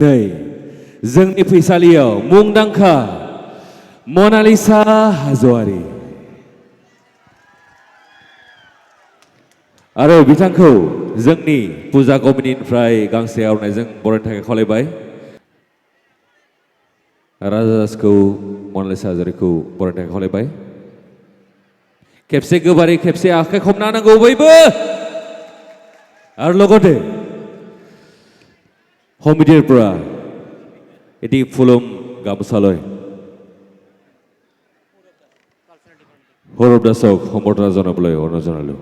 नै जोंनि फैसालियाव मुंदांखा मनालिसा हाज'वारि आरो बिथांखौ जोंनि फुजा कमिटिनिफ्राय गांसे आर'नाइजों बरायनो थाखाय खावलायबाय राजाखौ मनालिसा हाज'वारिखौ बरायनो थाखाय खावलायबाय खेबसे गोबारै खेबसे आखाइ खबना नांगौ बयबो आरो लगते कमिटिरफ्रा एটি ফুলম গামোচালৈ সৌৰভ দাসক সম্বৰ্ধনা জনাবলৈ অনুৰোধ জনালো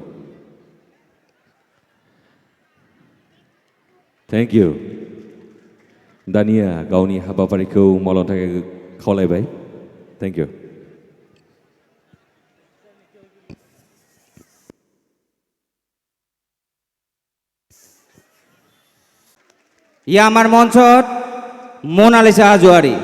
थैंक यू दानिया गावनि हाबाफारिखौ मावनो थाखाय खावलायबाय थैंक यू ইয়া আমার মঞ্চত মোনালিসা হাজোয়ারি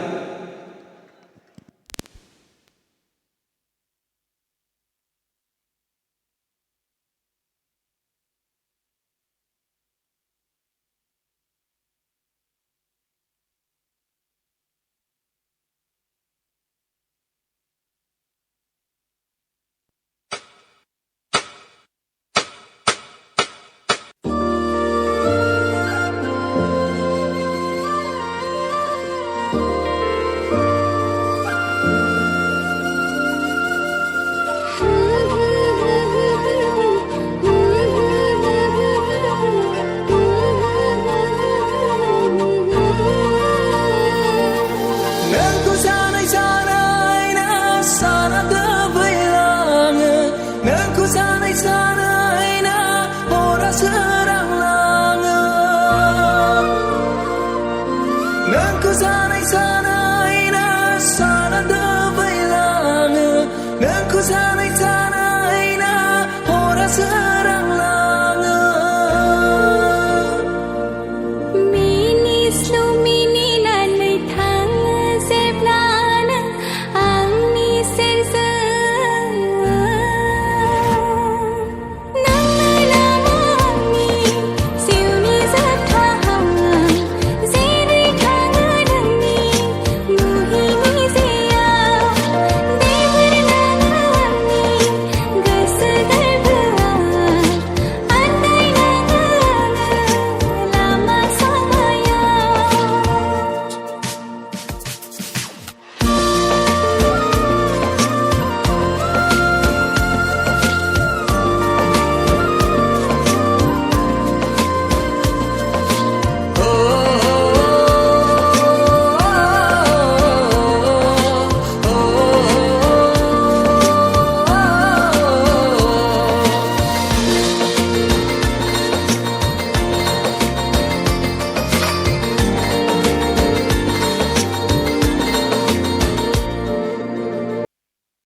Nangku sanai sana